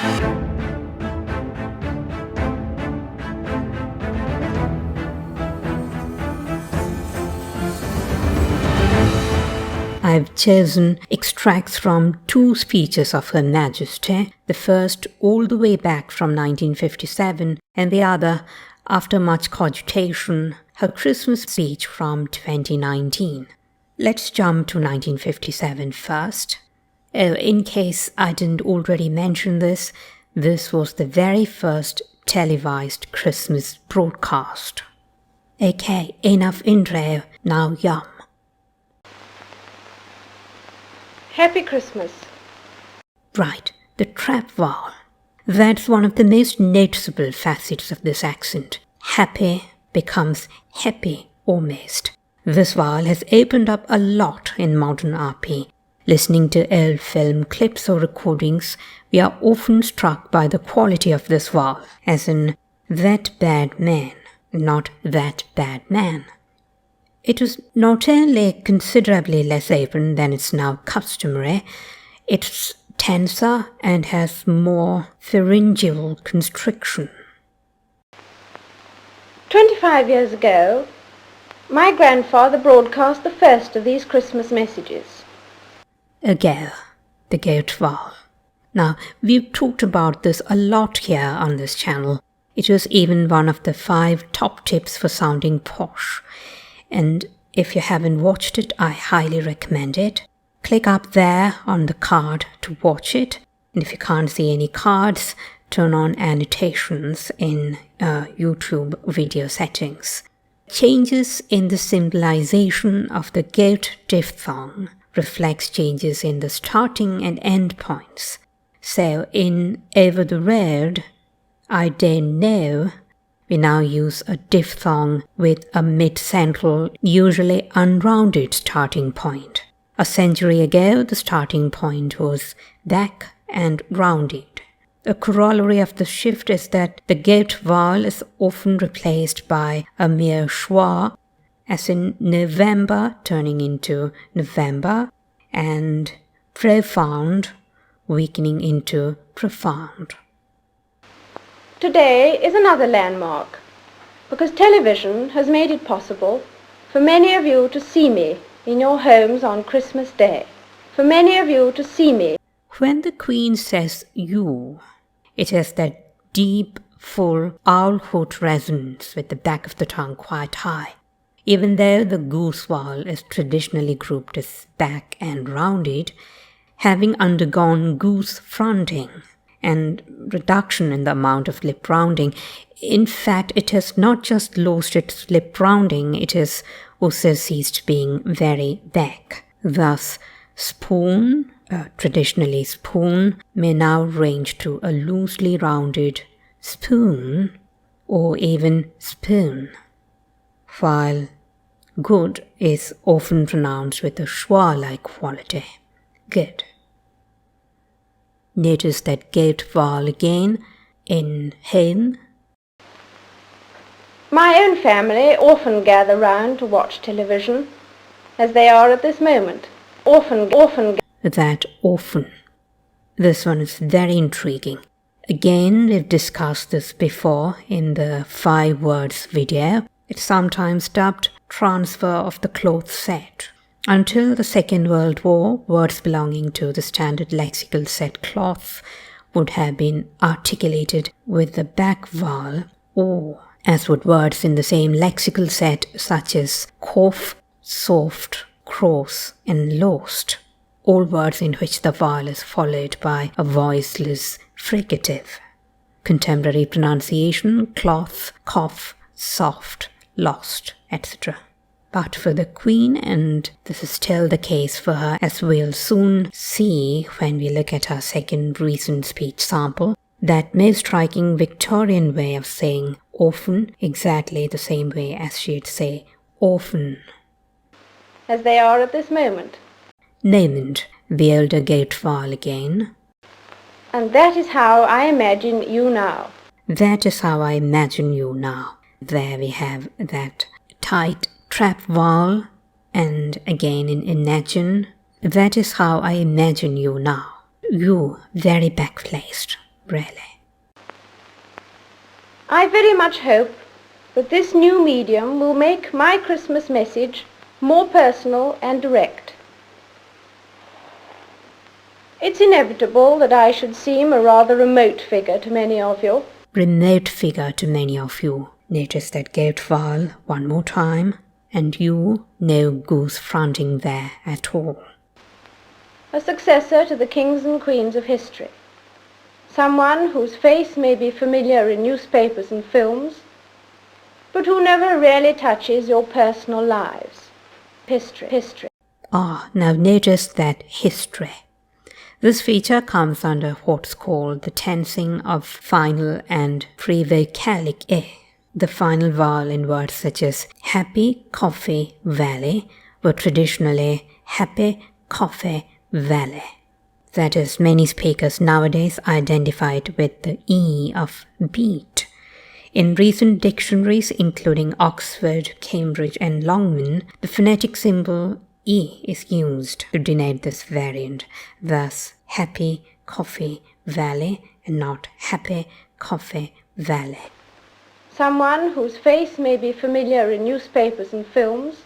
I've chosen extracts from two speeches of Her Majesty, the first all the way back from 1957 and the other, after much cogitation, her Christmas speech from 2019. Let's jump to 1957 first. In case I didn't already mention this was the very first televised Christmas broadcast. Okay, enough intro, now yum. Happy Christmas. Right, the trap vowel. That's one of the most noticeable facets of this accent. Happy becomes happy almost. This vowel has opened up a lot in modern RP. Listening to old film clips or recordings, we are often struck by the quality of this vowel, as in that bad man, not that bad man. It was not only considerably less open than it's now customary, it's tenser and has more pharyngeal constriction. 25 years ago, my grandfather broadcast the first of these Christmas messages. Ago, the goat vowel. Now, we've talked about this a lot here on this channel. It was even one of the 5 top tips for sounding posh. And if you haven't watched it, I highly recommend it. Click up there on the card to watch it. And if you can't see any cards, turn on annotations in YouTube video settings. Changes in the symbolization of the goat diphthong reflects changes in the starting and end points. So in over the road, I don't know, we now use a diphthong with a mid-central, usually unrounded starting point. A century ago, the starting point was back and rounded. A corollary of the shift is that the goat vowel is often replaced by a mere schwa, as in November turning into November, and profound weakening into profound. Today is another landmark, because television has made it possible for many of you to see me in your homes on Christmas Day. For many of you to see me. When the Queen says you, it has that deep, full owl-hoot resonance with the back of the tongue quite high. Even though the goose vowel is traditionally grouped as back and rounded, having undergone goose fronting and reduction in the amount of lip rounding, in fact it has not just lost its lip rounding, it has also ceased being very back. Thus, spoon, traditionally spoon, may now range to a loosely rounded spoon or even spoon, while good is often pronounced with a schwa-like quality. Good. Notice that goat vowel again in home. My own family often gather round to watch television, as they are at this moment. Often. That often. This one is very intriguing. Again, we've discussed this before in the 5 words video. It's sometimes dubbed transfer of the cloth set. Until the Second World War, words belonging to the standard lexical set cloth would have been articulated with the back vowel, or as would words in the same lexical set such as cough, soft, cross, and lost, all words in which the vowel is followed by a voiceless fricative. Contemporary pronunciation: cloth, cough, soft, lost, etc. But for the Queen, and this is still the case for her, as we'll soon see when we look at her second recent speech sample, that most striking Victorian way of saying often, exactly the same way as she'd say often. As they are at this moment. Moment, the older goat vowel again. And that is how I imagine you now. That is how I imagine you now. There we have that tight trap vowel, and again in imagine. That is how I imagine you now. You, very back-placed. really. I very much hope that this new medium will make my Christmas message more personal and direct. It's inevitable that I should seem a rather remote figure to many of you. Remote figure to many of you. Notice that goat vowel one more time, and you, no goose fronting there at all. A successor to the kings and queens of history. Someone whose face may be familiar in newspapers and films, but who never really touches your personal lives. History. Now notice that history. This feature comes under what's called the tensing of final and prevocalic a. The final vowel in words such as happy, coffee, valley were traditionally happy, coffee, valley. That is, many speakers nowadays identify it with the E of beat. In recent dictionaries, including Oxford, Cambridge and Longman, the phonetic symbol E is used to denote this variant, thus happy, coffee, valley, and not happy, coffee, valley. Someone whose face may be familiar in newspapers and films.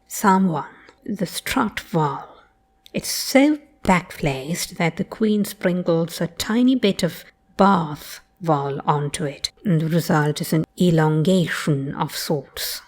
Someone, the strut vowel. It's so backplaced that the Queen sprinkles a tiny bit of bath vowel onto it, and the result is an elongation of sorts.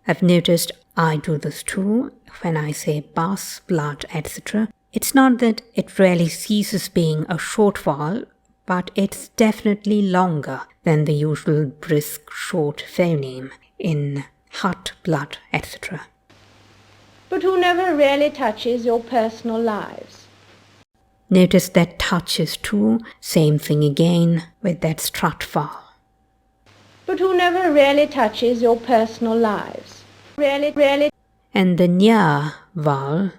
I've noticed I do this too when I say bus, blood, etc. It's not that it really ceases being a short vowel, but it's definitely longer than the usual brisk short phoneme in hut, blood, etc. But who never really touches your personal lives. Notice that touches too, same thing again with that strut vowel. But who never really touches your personal lives. Really. And the nya vowel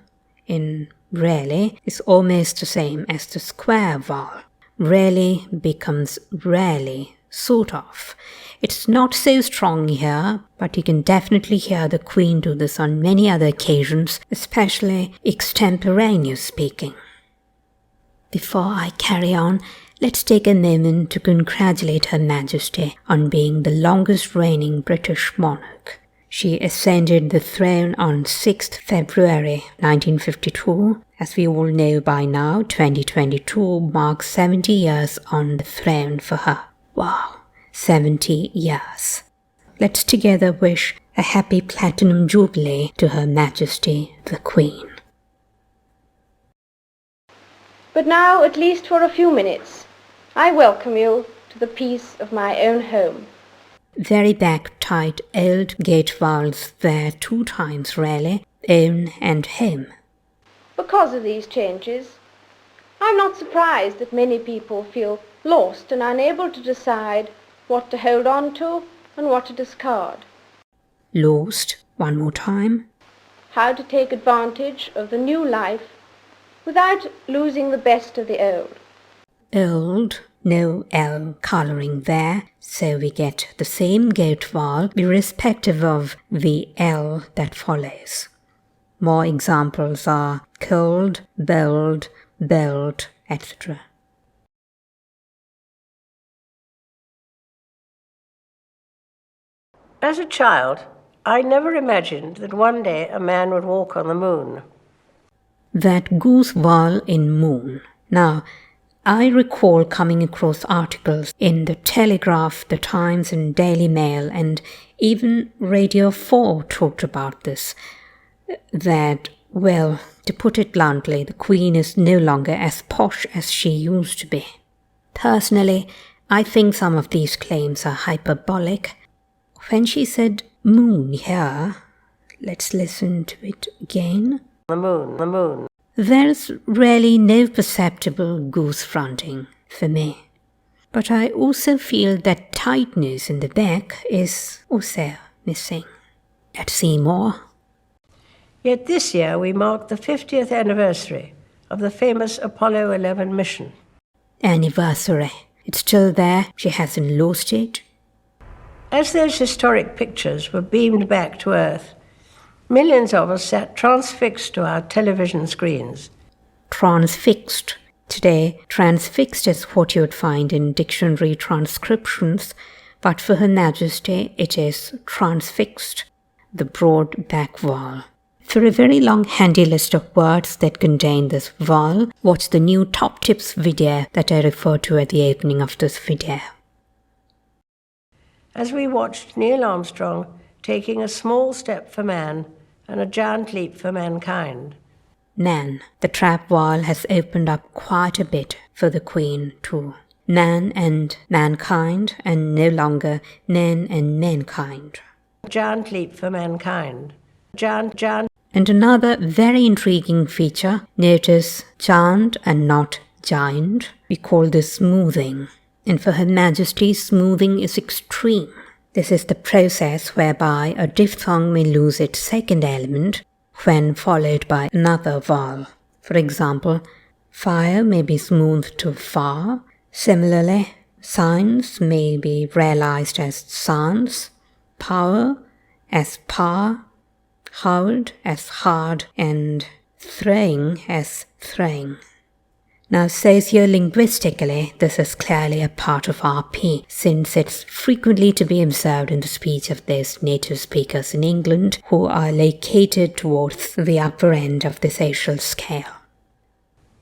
in really is almost the same as the square vowel. Really becomes rarely, sort of. It's not so strong here, but you can definitely hear the Queen do this on many other occasions, especially extemporaneous speaking. Before I carry on, let's take a moment to congratulate Her Majesty on being the longest reigning British monarch. She ascended the throne on 6th February 1952. As we all know by now, 2022 marks 70 years on the throne for her. Wow, 70 years. Let's together wish a happy Platinum Jubilee to Her Majesty the Queen. But now, at least for a few minutes, I welcome you to the peace of my own home. Very back-tight old gate vowels there 2 times really, own and home. Because of these changes, I'm not surprised that many people feel lost and unable to decide what to hold on to and what to discard. Lost, one more time. How to take advantage of the new life without losing the best of the old. Old, no L colouring there, so we get the same goat vowel irrespective of the L that follows. More examples are cold, bold, bold, etc. As a child, I never imagined that one day a man would walk on the moon. That goose vowel in moon. Now, I recall coming across articles in the Telegraph, the Times and Daily Mail, and even Radio 4 talked about this, that, well, to put it bluntly, the Queen is no longer as posh as she used to be. Personally, I think some of these claims are hyperbolic. When she said moon here, let's listen to it again. The moon. There's really no perceptible goose fronting for me. But I also feel that tightness in the back is also missing. Let's see more. Yet this year we mark the 50th anniversary of the famous Apollo 11 mission. Anniversary. It's still there. She hasn't lost it. As those historic pictures were beamed back to Earth, millions of us sat transfixed to our television screens. Transfixed. Today, transfixed is what you'd find in dictionary transcriptions, but for Her Majesty it is transfixed, the broad back vowel. For a very long handy list of words that contain this vowel, watch the new top tips video that I referred to at the opening of this video. As we watched Neil Armstrong taking a small step for man and a giant leap for mankind. Nan, the trap vowel has opened up quite a bit for the Queen too. Nan and mankind, and no longer Nan and mankind. Giant leap for mankind. Giant. And another very intriguing feature, notice giant and not giant. We call this smoothing. And for Her Majesty, smoothing is extreme. This is the process whereby a diphthong may lose its second element when followed by another vowel. For example, fire may be smoothed to far. Similarly, science may be realized as sans, power as par, hard as hard, and throwing as throwing. Now, sociolinguistically, this is clearly a part of RP, since it's frequently to be observed in the speech of those native speakers in England who are located towards the upper end of the social scale.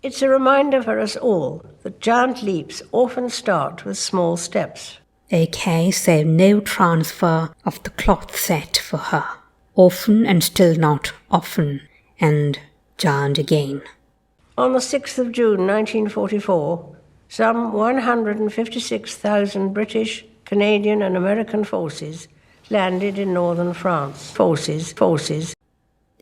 It's a reminder for us all that giant leaps often start with small steps. Okay, so no transfer of the cloth set for her. Often and still not often, and giant again. On the 6th of June 1944, some 156,000 British, Canadian and American forces landed in northern France. Forces.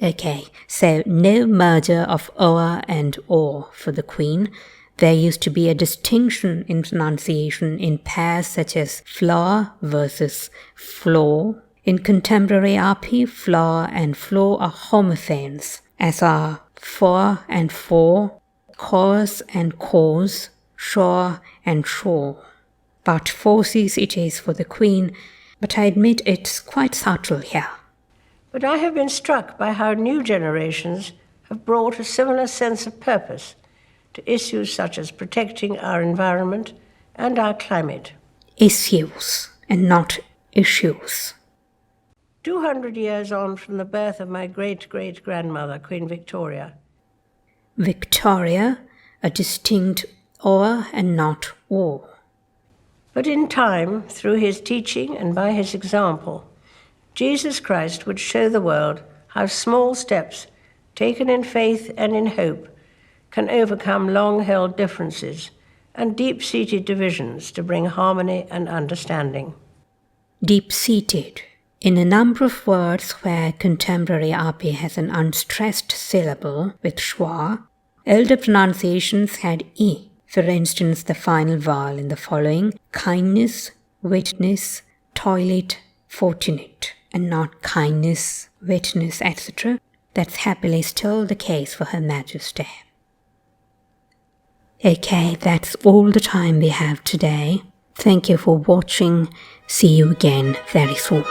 Okay, so no merger of o'er and or for the Queen. There used to be a distinction in pronunciation in pairs such as floor versus floor. In contemporary RP, floor and floor are homophones, as are for and for, cause and cause, shore and shore. But forces it is for the Queen, but I admit it's quite subtle here. But I have been struck by how new generations have brought a similar sense of purpose to issues such as protecting our environment and our climate. Issues and not issues. 200 years on from the birth of my great-great-grandmother, Queen Victoria. Victoria, a distinct or and not or. But in time, through his teaching and by his example, Jesus Christ would show the world how small steps, taken in faith and in hope, can overcome long-held differences and deep-seated divisions to bring harmony and understanding. Deep-seated. In a number of words where contemporary RP has an unstressed syllable with schwa, older pronunciations had e. For instance, the final vowel in the following: kindness, witness, toilet, fortunate, and not kindness, witness, etc. That's happily still the case for Her Majesty. Okay, that's all the time we have today. Thank you for watching. See you again very soon.